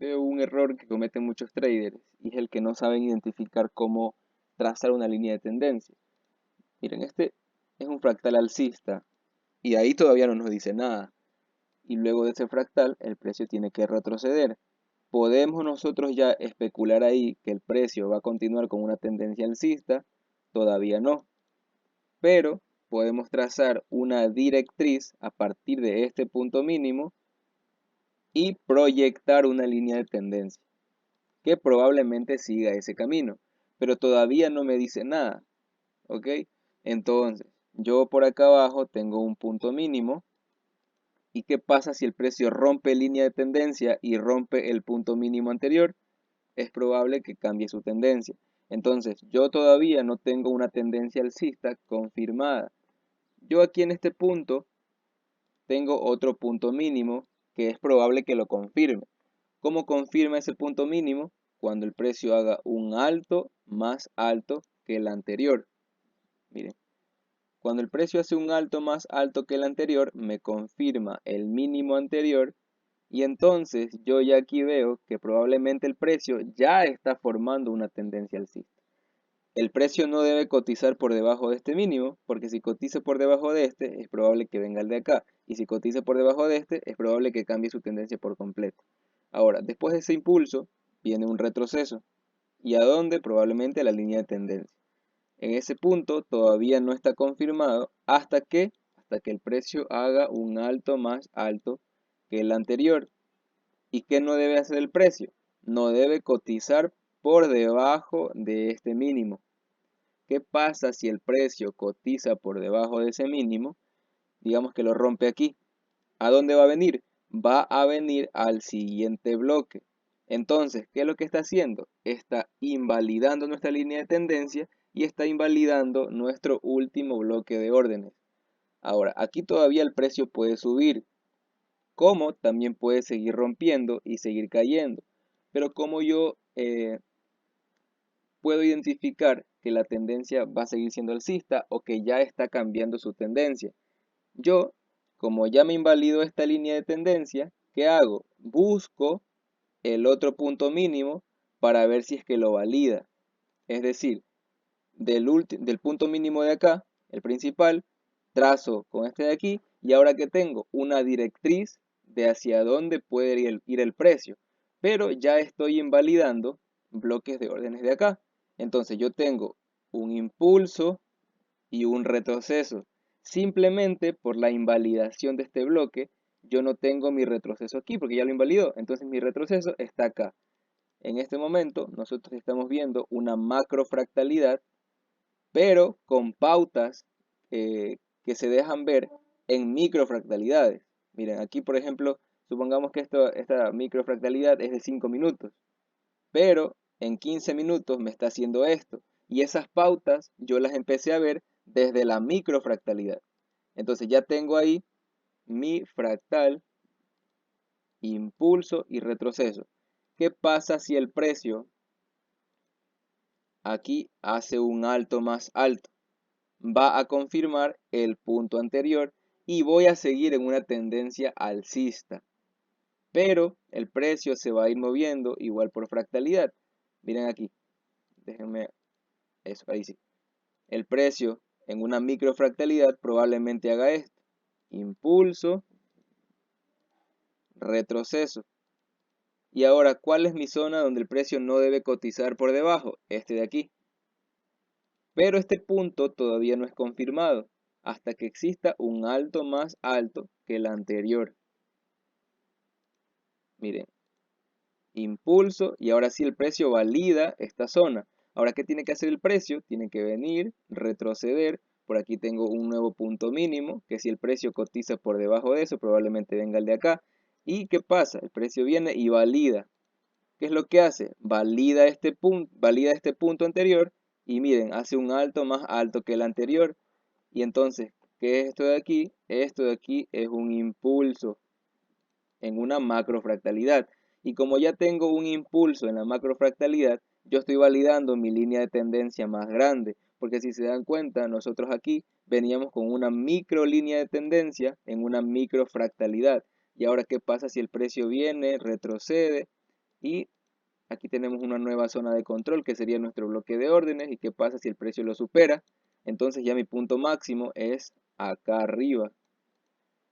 veo un error que cometen muchos traders y es el que no saben identificar cómo trazar una línea de tendencia. Miren, este es un fractal alcista y ahí todavía no nos dice nada. Y luego de ese fractal el precio tiene que retroceder. ¿Podemos nosotros ya especular ahí que el precio va a continuar con una tendencia alcista? Todavía no. Pero podemos trazar una directriz a partir de este punto mínimo y proyectar una línea de tendencia que probablemente siga ese camino, pero todavía no me dice nada, ¿ok? Entonces, yo por acá abajo tengo un punto mínimo. ¿Y qué pasa si el precio rompe línea de tendencia y rompe el punto mínimo anterior? Es probable que cambie su tendencia. Entonces, yo todavía no tengo una tendencia alcista confirmada. Yo aquí en este punto tengo otro punto mínimo que es probable que lo confirme. ¿Cómo confirma ese punto mínimo? Cuando el precio haga un alto más alto que el anterior. Miren, cuando el precio hace un alto más alto que el anterior, me confirma el mínimo anterior y entonces yo ya aquí veo que probablemente el precio ya está formando una tendencia alcista. El precio no debe cotizar por debajo de este mínimo, porque si cotiza por debajo de este, es probable que venga el de acá. Y si cotiza por debajo de este, es probable que cambie su tendencia por completo. Ahora, después de ese impulso, viene un retroceso. ¿Y a dónde? Probablemente a la línea de tendencia. En ese punto todavía no está confirmado hasta que el precio haga un alto más alto que el anterior. ¿Y qué no debe hacer el precio? No debe cotizar por debajo de este mínimo. ¿Qué pasa si el precio cotiza por debajo de ese mínimo? Digamos que lo rompe aquí. ¿A dónde va a venir? Va a venir al siguiente bloque. Entonces, ¿qué es lo que está haciendo? Está invalidando nuestra línea de tendencia y está invalidando nuestro último bloque de órdenes. Ahora, aquí todavía el precio puede subir, como también puede seguir rompiendo y seguir cayendo. Pero como yo puedo identificar que la tendencia va a seguir siendo alcista o que ya está cambiando su tendencia. Yo, como ya me invalido esta línea de tendencia, ¿qué hago? Busco el otro punto mínimo para ver si es que lo valida. Es decir, del punto mínimo de acá, el principal, trazo con este de aquí y ahora que tengo una directriz de hacia dónde puede ir el precio. Pero ya estoy invalidando bloques de órdenes de acá. Entonces yo tengo un impulso y un retroceso. Simplemente por la invalidación de este bloque, yo no tengo mi retroceso aquí porque ya lo invalidó. Entonces mi retroceso está acá. En este momento nosotros estamos viendo una macrofractalidad, pero con pautas que se dejan ver en microfractalidades. Miren, aquí por ejemplo, supongamos que esta microfractalidad es de 5 minutos, pero en 15 minutos me está haciendo esto. Y esas pautas yo las empecé a ver desde la microfractalidad. Entonces ya tengo ahí mi fractal, impulso y retroceso. ¿Qué pasa si el precio aquí hace un alto más alto? Va a confirmar el punto anterior y voy a seguir en una tendencia alcista. Pero el precio se va a ir moviendo igual por fractalidad. Miren aquí, déjenme eso, ahí sí. El precio en una microfractalidad probablemente haga esto. Impulso, retroceso. Y ahora, ¿cuál es mi zona donde el precio no debe cotizar por debajo? Este de aquí. Pero este punto todavía no es confirmado hasta que exista un alto más alto que el anterior. Miren, impulso y ahora sí el precio valida esta zona. Ahora, ¿qué tiene que hacer el precio? Tiene que venir, retroceder. Por aquí tengo un nuevo punto mínimo, que si el precio cotiza por debajo de eso, probablemente venga el de acá. ¿Y qué pasa? El precio viene y valida. ¿Qué es lo que hace? Valida este punto anterior y miren, hace un alto más alto que el anterior. Y entonces, ¿qué es esto de aquí? Esto de aquí es un impulso en una macrofractalidad. Y como ya tengo un impulso en la macrofractalidad, yo estoy validando mi línea de tendencia más grande. Porque si se dan cuenta, nosotros aquí veníamos con una micro línea de tendencia en una microfractalidad. Y ahora, ¿qué pasa si el precio viene, retrocede Y aquí tenemos una nueva zona de control que sería nuestro bloque de órdenes. ¿Y qué pasa si el precio lo supera? Entonces ya mi punto máximo es acá arriba.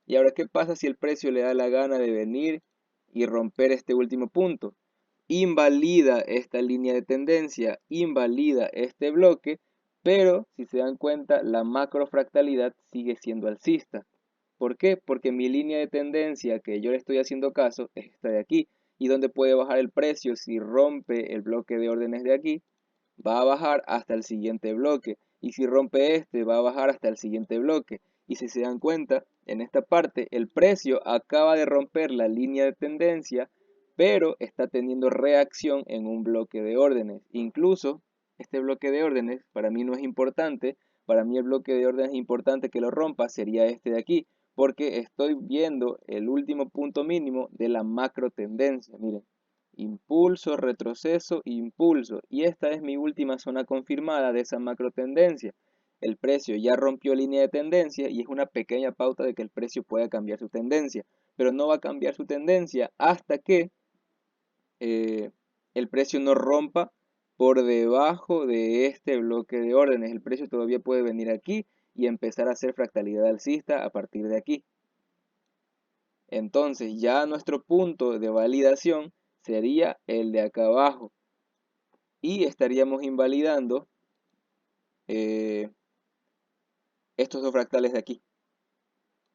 Y ahora, ¿qué pasa si el precio le da la gana de venir y romper este último punto? Invalida esta línea de tendencia, invalida este bloque, pero si se dan cuenta, la macrofractalidad sigue siendo alcista. ¿Por qué? Porque mi línea de tendencia que yo le estoy haciendo caso es esta de aquí. ¿Y dónde puede bajar el precio si rompe el bloque de órdenes de aquí? Va a bajar hasta el siguiente bloque. Y si rompe este, va a bajar hasta el siguiente bloque. Y si se dan cuenta, en esta parte el precio acaba de romper la línea de tendencia, pero está teniendo reacción en un bloque de órdenes. Incluso este bloque de órdenes para mí no es importante. Para mí el bloque de órdenes importante que lo rompa sería este de aquí, porque estoy viendo el último punto mínimo de la macro tendencia. Miren, impulso, retroceso, impulso. Y esta es mi última zona confirmada de esa macro tendencia. El precio ya rompió línea de tendencia y es una pequeña pauta de que el precio pueda cambiar su tendencia. Pero no va a cambiar su tendencia hasta que el precio no rompa por debajo de este bloque de órdenes. El precio todavía puede venir aquí y empezar a hacer fractalidad alcista a partir de aquí. Entonces ya nuestro punto de validación sería el de acá abajo y estaríamos invalidando estos dos fractales de aquí.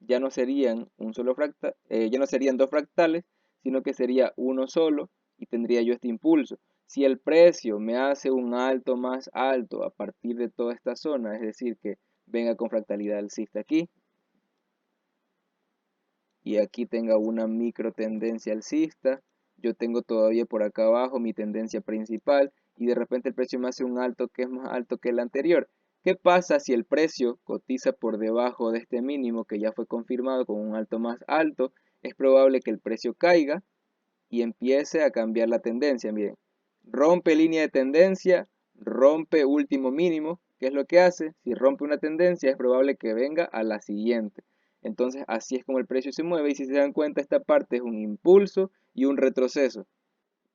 Ya no serían un solo fractal, ya no serían dos fractales, sino que sería uno solo y tendría yo este impulso. Si el precio me hace un alto más alto a partir de toda esta zona, es decir, que venga con fractalidad alcista aquí y aquí tenga una micro tendencia alcista, yo tengo todavía por acá abajo mi tendencia principal y de repente el precio me hace un alto que es más alto que el anterior. ¿Qué pasa si el precio cotiza por debajo de este mínimo que ya fue confirmado con un alto más alto? Es probable que el precio caiga y empiece a cambiar la tendencia. Miren, rompe línea de tendencia, rompe último mínimo. ¿Qué es lo que hace? Si rompe una tendencia es probable que venga a la siguiente. Entonces así es como el precio se mueve y si se dan cuenta esta parte es un impulso y un retroceso.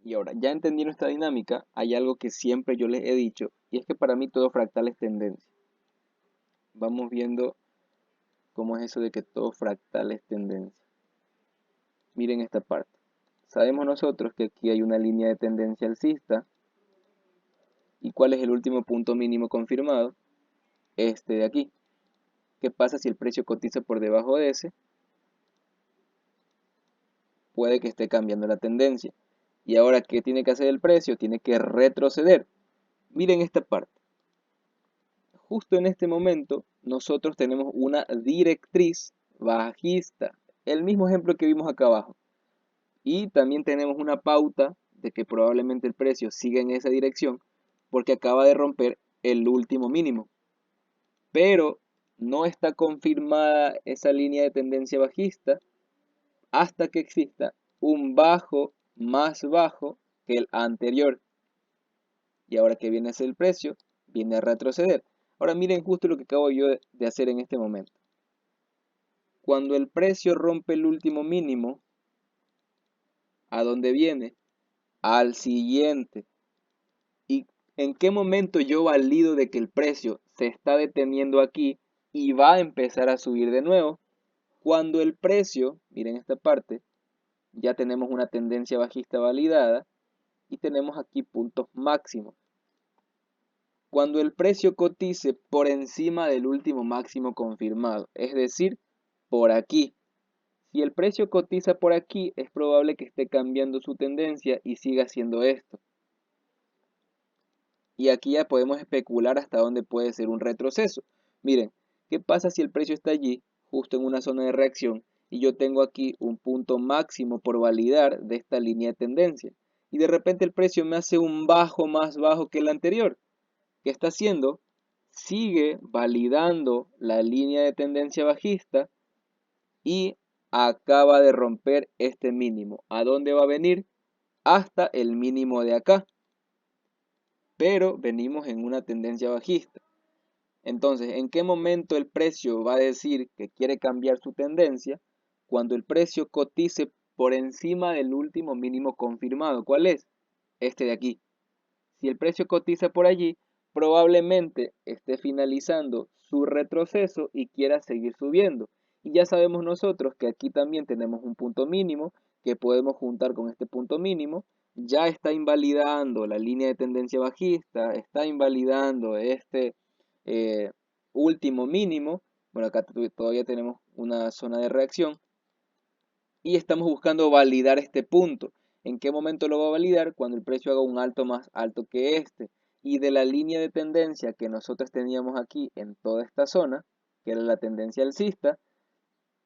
Y ahora, ya entendiendo esta dinámica, hay algo que siempre yo les he dicho y es que para mí todo fractal es tendencia. Vamos viendo cómo es eso de que todo fractal es tendencia. Miren esta parte. Sabemos nosotros que aquí hay una línea de tendencia alcista. ¿Y cuál es el último punto mínimo confirmado? Este de aquí. ¿Qué pasa si el precio cotiza por debajo de ese? Puede que esté cambiando la tendencia. Y ahora, ¿qué tiene que hacer el precio? Tiene que retroceder. Miren esta parte. Justo en este momento, nosotros tenemos una directriz bajista. El mismo ejemplo que vimos acá abajo. Y también tenemos una pauta de que probablemente el precio siga en esa dirección porque acaba de romper el último mínimo. Pero no está confirmada esa línea de tendencia bajista hasta que exista un bajo más bajo que el anterior. Y ahora que viene a ser el precio, viene a retroceder. Ahora miren justo lo que acabo yo de hacer en este momento. Cuando el precio rompe el último mínimo, ¿a dónde viene? Al siguiente. ¿Y en qué momento yo valido de que el precio se está deteniendo aquí y va a empezar a subir de nuevo? Cuando el precio, miren esta parte, ya tenemos una tendencia bajista validada y tenemos aquí puntos máximos. Cuando el precio cotice por encima del último máximo confirmado, es decir, por aquí. Si el precio cotiza por aquí, es probable que esté cambiando su tendencia y siga haciendo esto. Y aquí ya podemos especular hasta dónde puede ser un retroceso. Miren, ¿qué pasa si el precio está allí, justo en una zona de reacción, y yo tengo aquí un punto máximo por validar de esta línea de tendencia? Y de repente el precio me hace un bajo más bajo que el anterior. ¿Qué está haciendo? Sigue validando la línea de tendencia bajista y acaba de romper este mínimo. ¿A dónde va a venir? Hasta el mínimo de acá. Pero venimos en una tendencia bajista. Entonces, ¿en qué momento el precio va a decir que quiere cambiar su tendencia? Cuando el precio cotice por encima del último mínimo confirmado. ¿Cuál es? Este de aquí. Si el precio cotiza por allí, probablemente esté finalizando su retroceso y quiera seguir subiendo. Y ya sabemos nosotros que aquí también tenemos un punto mínimo que podemos juntar con este punto mínimo. Ya está invalidando la línea de tendencia bajista, está invalidando este eh, último mínimo. Bueno, acá todavía tenemos una zona de reacción y estamos buscando validar este punto. ¿En qué momento lo va a validar? Cuando el precio haga un alto más alto que este. Y de la línea de tendencia que nosotros teníamos aquí en toda esta zona, que era la tendencia alcista,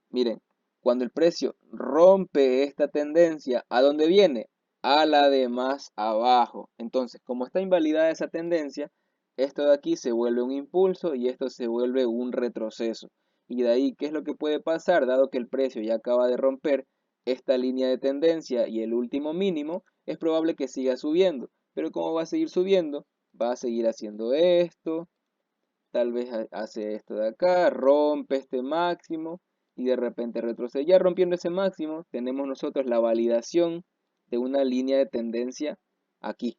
miren, cuando el precio rompe esta tendencia, ¿a dónde viene? A la de más abajo. Entonces, como está invalidada esa tendencia, esto de aquí se vuelve un impulso y esto se vuelve un retroceso. Y de ahí, ¿qué es lo que puede pasar? Dado que el precio ya acaba de romper esta línea de tendencia y el último mínimo, es probable que siga subiendo. Pero ¿cómo va a seguir subiendo? Va a seguir haciendo esto, tal vez hace esto de acá, rompe este máximo y de repente retrocede. Ya rompiendo ese máximo, tenemos nosotros la validación de una línea de tendencia aquí.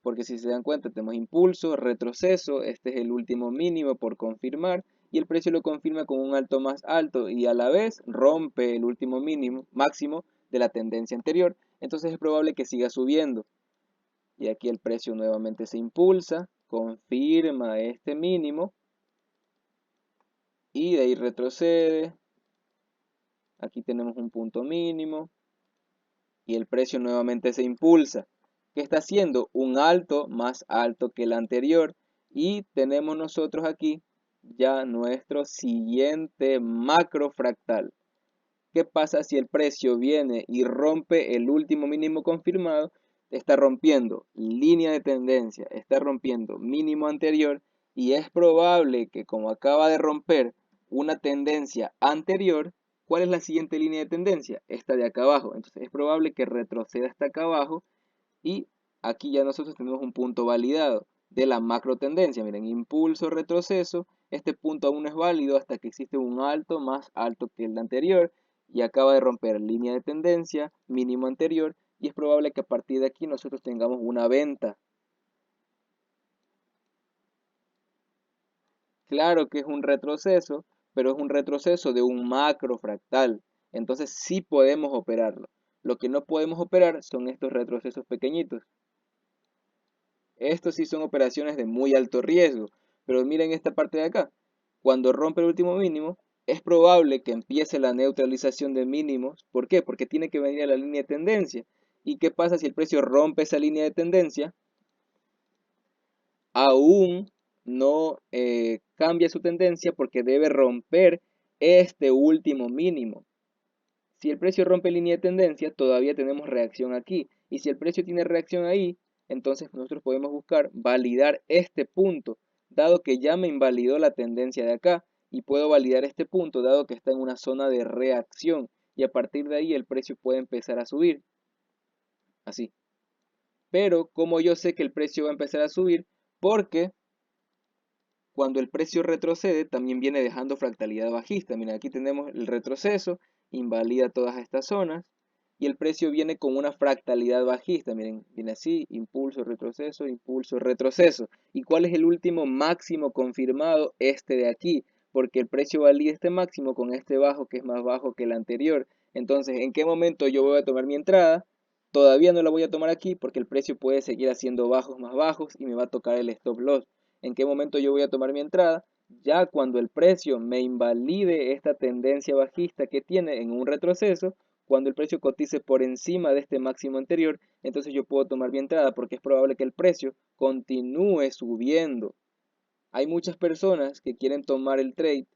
Porque si se dan cuenta, tenemos impulso, retroceso, este es el último mínimo por confirmar y el precio lo confirma con un alto más alto y a la vez rompe el último mínimo, máximo de la tendencia anterior. Entonces es probable que siga subiendo. Y aquí el precio nuevamente se impulsa, confirma este mínimo y de ahí retrocede. Aquí tenemos un punto mínimo y el precio nuevamente se impulsa. ¿Qué está haciendo? Un alto más alto que el anterior y tenemos nosotros aquí ya nuestro siguiente macro fractal. ¿Qué pasa si el precio viene y rompe el último mínimo confirmado? Está rompiendo línea de tendencia, está rompiendo mínimo anterior y es probable que como acaba de romper una tendencia anterior, ¿cuál es la siguiente línea de tendencia? Esta de acá abajo. Entonces es probable que retroceda hasta acá abajo y aquí ya nosotros tenemos un punto validado de la macro tendencia. Miren, impulso, retroceso. Este punto aún no es válido hasta que existe un alto más alto que el anterior y acaba de romper línea de tendencia, mínimo anterior, y es probable que a partir de aquí nosotros tengamos una venta. Claro que es un retroceso, pero es un retroceso de un macro fractal. Entonces sí podemos operarlo. Lo que no podemos operar son estos retrocesos pequeñitos. Estos sí son operaciones de muy alto riesgo, pero miren esta parte de acá. Cuando rompe el último mínimo, es probable que empiece la neutralización de mínimos. ¿Por qué? Porque tiene que venir a la línea de tendencia. ¿Y qué pasa si el precio rompe esa línea de tendencia? Aún no cambia su tendencia porque debe romper este último mínimo. Si el precio rompe línea de tendencia, todavía tenemos reacción aquí. Y si el precio tiene reacción ahí, entonces nosotros podemos buscar validar este punto, dado que ya me invalidó la tendencia de acá. Y puedo validar este punto, dado que está en una zona de reacción. Y a partir de ahí el precio puede empezar a subir. Así. Pero, como yo sé que el precio va a empezar a subir? Porque cuando el precio retrocede, también viene dejando fractalidad bajista. Miren, aquí tenemos el retroceso, invalida todas estas zonas. Y el precio viene con una fractalidad bajista. Miren, viene así, impulso, retroceso. ¿Y cuál es el último máximo confirmado? Este de aquí. Porque el precio valida este máximo con este bajo que es más bajo que el anterior. Entonces, ¿en qué momento yo voy a tomar mi entrada? Todavía no la voy a tomar aquí porque el precio puede seguir haciendo bajos más bajos y me va a tocar el stop loss. ¿En qué momento yo voy a tomar mi entrada? Ya cuando el precio me invalide esta tendencia bajista que tiene en un retroceso, cuando el precio cotice por encima de este máximo anterior, entonces yo puedo tomar mi entrada porque es probable que el precio continúe subiendo. Hay muchas personas que quieren tomar el trade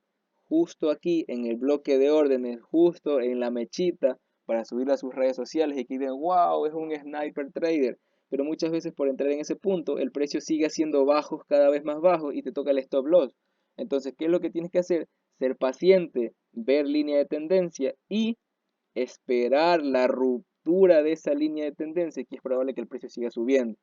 justo aquí en el bloque de órdenes, justo en la mechita para subirlo a sus redes sociales y que digan, wow, es un sniper trader. Pero muchas veces por entrar en ese punto, el precio sigue haciendo bajos cada vez más bajos y te toca el stop loss. Entonces, ¿qué es lo que tienes que hacer? Ser paciente, ver línea de tendencia y esperar la ruptura de esa línea de tendencia, que es probable que el precio siga subiendo.